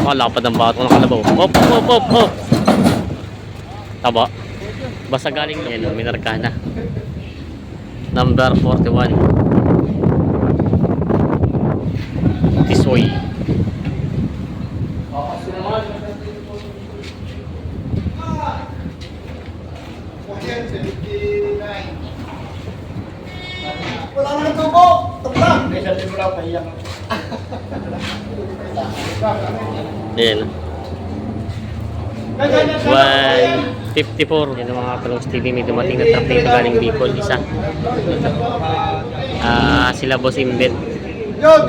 Lapad ng bato ng kalabaw. Hop, hop, hop, hop. Taba. Basta galing yan, minarkana. Number 41. Tisoy. Wala na tubo! Tablang! Ayan. 154. Yan ang mga Kalungs TV. May dumating na truck dito galing Bicol. Isa. Sila Boss Imbet.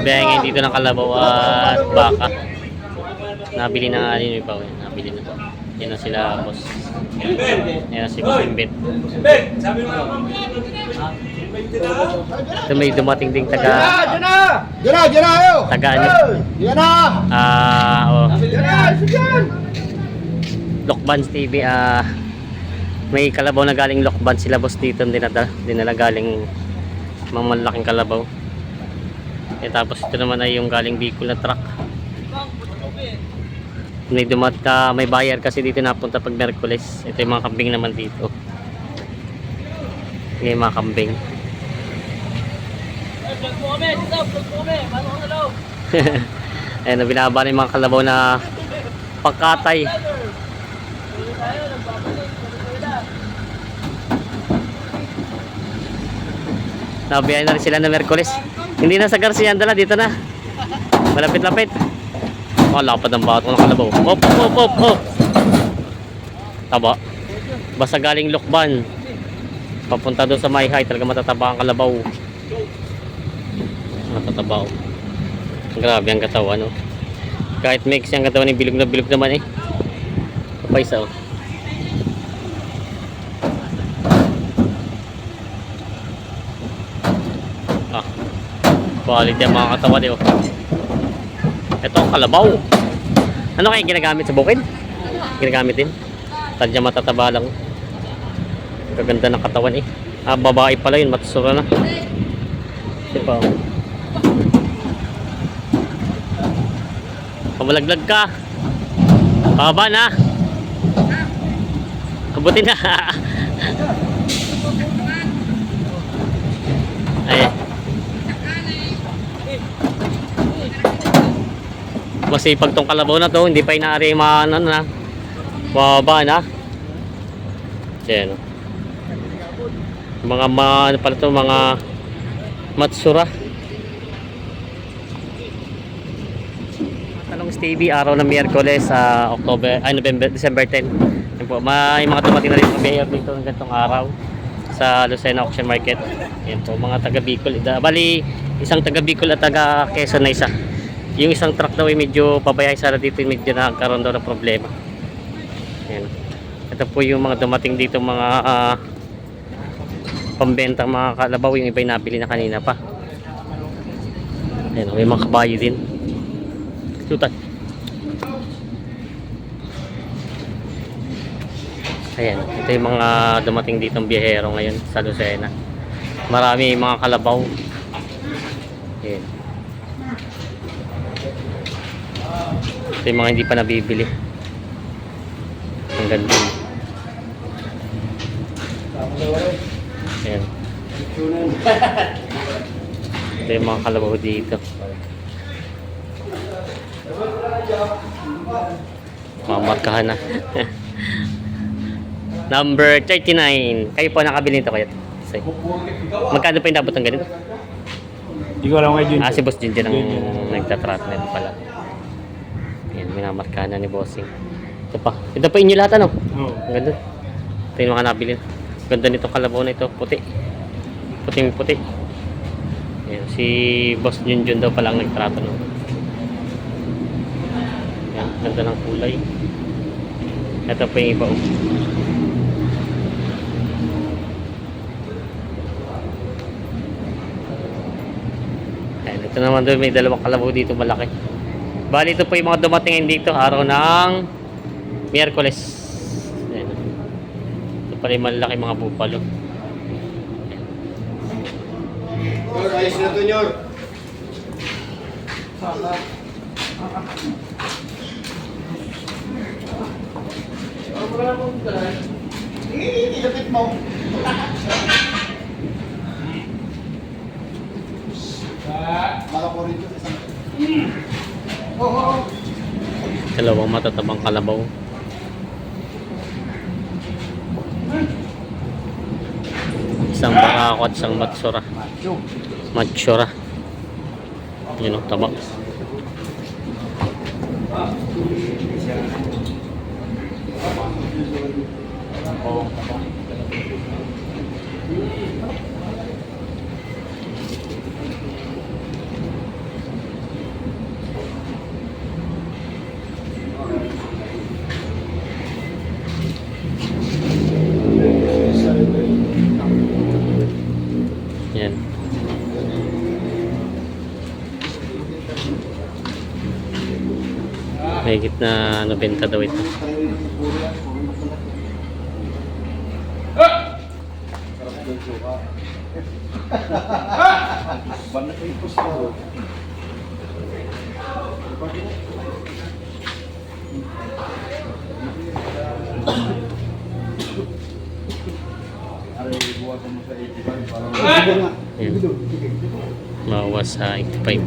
Biyahe ngayon dito ng kalabaw at baka. Nabili na nga din yung iba. Nabili na. Yan na sila Boss. Yan na si Boss Imbet. Ito may dumating ding taga Diyan na! Ayo! taga ano? Diyan na! Diyan na! Diyan! Lokbans TV. May kalabaw na galing Lokbans sila Boss dito. Dinala galing mga malaking kalabaw. Tapos ito naman ay yung galing Bicol na truck. May bayar kasi dito napunta pag Merkules. Ito yung mga kambing naman dito. Yung mga kambing. Ayan, binaba na yung mga kalabaw na pagkatay. Nabiyahin na rin sila na Merkules. Hindi na sa Garcia ang dala, dito na. Malapit-lapit. Lapad ng bato ng kalabaw. Hop, hop, hop, hop. Taba. Basta galing Lokban. Papunta doon sa Mayhay, talaga matataba ang kalabaw. Matatabaw. Grabe ang katawan, no? Kahit mix yung katawan ni bilog na bilog naman eh. Kapaysa, oh. Quality ang mga katawan eh, oh. Ito ang kalabaw. Ano kaya ginagamit sa bukid? Ginagamit din. Tadya matataba lang. Kaganda ng katawan eh. Babae pala yun, matsura na. Diba? Pamalaglag ka. Baba na. Abutin na. Ayan. Masipag tong kalabaw na to, hindi pa inaari ano na. Baba na. Ayan. Mga ano pala to, mga matsura. Kalungs TV, araw ng Miyerkules sa December 10. Yan po, may mga dumating na rin mga mayor dito ng ganitong araw sa Lucena Auction Market. Yan po, mga taga Bicol. Bali, isang taga Bicol at taga Quezon na isa. Yung isang truck daw ay medyo pabayay sana dito, medyo nagkaroon daw ng problema. Yan. Ito po yung mga dumating dito, mga pambenta mga kalabaw. Yung iba yung nabili na kanina pa. Ayan, may mga kabayo din. Tutan. Ayan, ito yung mga dumating ditong biyahero ngayon sa Lucena. Marami mga kalabaw. Ayan. Ito yung mga hindi pa nabibili. Ang ganda. Ayan. Ito yung mga kalabaw dito. Mamarkahan na. Number 39. Kayo po nakabili nito kayo. Magkano pa yung dabot ng ganito? Hindi ko alam ngayon. Si Boss Junjun ang nagtatrat na ito pala. Ayan, minamarkahan na ni Bossing. Ito pa inyo lahat ano? Oo. Ang ganda. Ito yung mga nabili. Ganda nitong kalabaw na ito. Puti. Puting-puti. Ayan, si Boss Junjun daw pala ang nagtrato. No? Ayan, ganda ng kulay. Ito pa yung iba. Ayan, ito naman doon may dalawang kalabaw dito malaki. Bali ito po yung mga dumating dito araw ng Miyerkules. Ayan. Ito pala yung malaki mga bupalo. Ayos na to, Nyor. Ilapit mo. Malako rin yun. Oo. Dalawang matatabang kalabaw. Isang barako at isang matsura. Matsura. Yun ang taba. Yan. Mahigit na 90 daw ito. Yan. Mawas sa 85.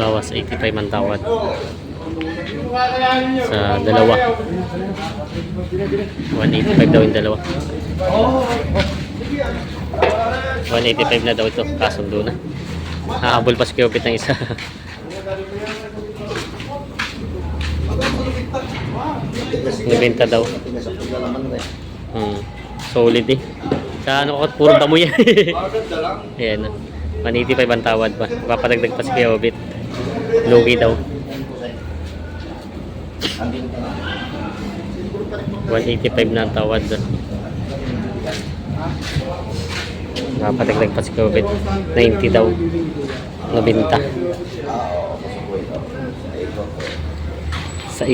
Bawas 85 ang tawad sa dalawa. 185 daw yung dalawa. 185 na daw ito, kasundo na. Hahabol pa si Kyobit ng isa. Nabenta daw. Solid eh. Sa ano ko, puro damo yan. Ayan. 185 ang tawad pa. Papadagdag pa si Kyobit. Lugi daw. 185 na ang tawad. Papadagdag pa si Kyobit. 90 daw. Nabenta. 6. 6.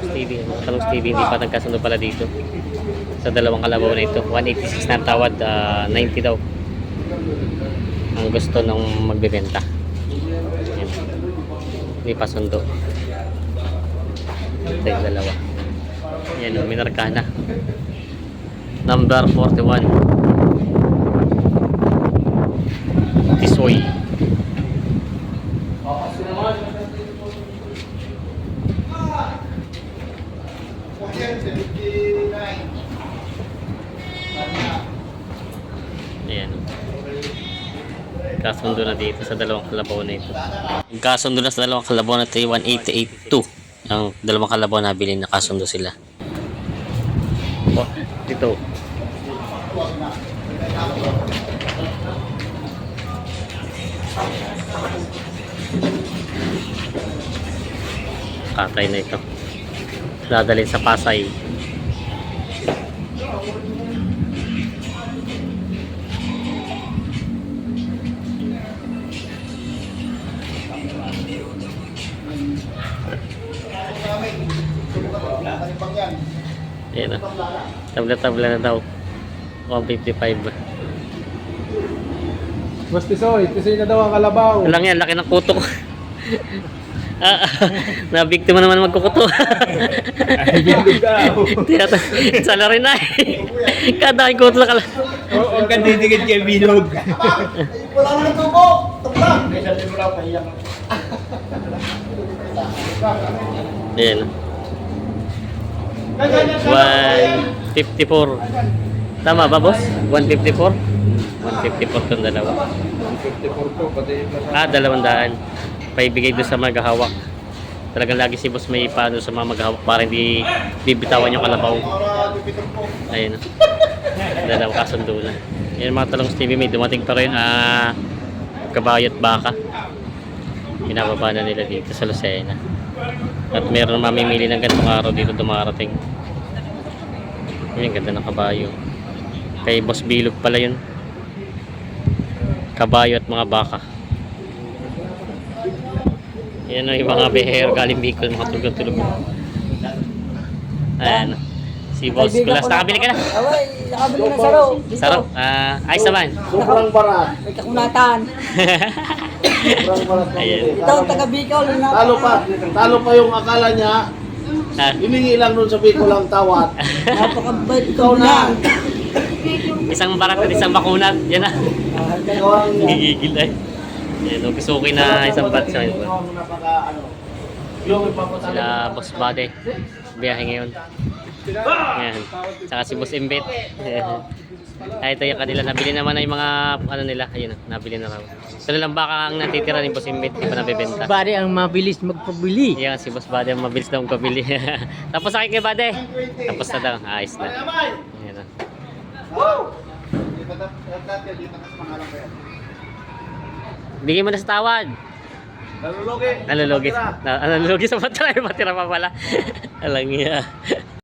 Stevie, tanong Stevie, hindi pa nagkasundo pala dito sa dalawang kalabaw na ito. 186 na ang tawad, 90 daw ang gusto ng magbebenta. Yan. Hindi pa sundo. Ito yung dalawa. Yan o, minarkana. Number 41. Tisoy. Ayan. Kasundo na dito sa dalawang kalabaw na ito. Kasundo na sa dalawang kalabaw na ito, 188.2. Ang dalawang kalabaw na bilhin na kasundo sila. Oh, dito. Katay na ito. Dadalhin sa Pasay. Ayan na. Tabla-tabla na daw. 155. Mas Tisoy na daw ang kalabaw. Lang yan, laki ng kuto ko. Nabiktima naman magkukuto. Ay, bilog ka. Sala rin na eh. Kada aking kuto sa kala. Huwag kang titigit kay bilog. Wala na ng tubo. Tabla. Ayan. 154. Tama ba, boss? 154? 154 itong dalawa. 154 po, pati yung 200. Paibigay doon sa maghahawak. Talagang lagi si boss may paano sa mga maghahawak para hindi bibitawan yung kalabaw. Ayun. Dalawa kasundo na. Yan mga talong Stevie, may dumating pa rin kabayo at baka. Pinababa na nila dito sa Lucena. At meron mamimili ng ganitong araw dito dumarating. Yung ganda ng kabayo. Kay Boss Bilog pala yun. Kabayo at mga baka. Yan o yung mga behero galing Bicol, mga tulog-tulog. Ayan. Si Boss Kulas, nakabili ka na? Away, nakabili na saro. Saro, ayos naman. Sobrang barat. May kakunatan. Sobrang barat. Ayan. Ito ang taga Bicol. Talo pa yung akala niya. Hiningi lang nun sa Bicol ang tawad. Napakabait Ikaw na. Isang barat at isang bakunat. Yan na. Gigigil ay. Yan, gusto ko na isang bat sa ito. Sila Boss Bade. Biyahe ngayon. Yan. Saka si Boss Imbit. Ay, ito yung kanila. Nabili naman na yung mga ano nila. Ayun, nabili na raw. Ito na lang baka ang natitira ni Boss Imbit. Di pa nabibenta. Bari ang mabilis magpabili. Yan, si Boss Bade ang mabilis daw magpabili. Tapos akin kay Bade. Tapos na daw. Ayos na. Yan na. Bigay mo na sa tawad. Nalulugi. Nalulugi. Nalulugi sa matira. Matira pa pala. Alang iya.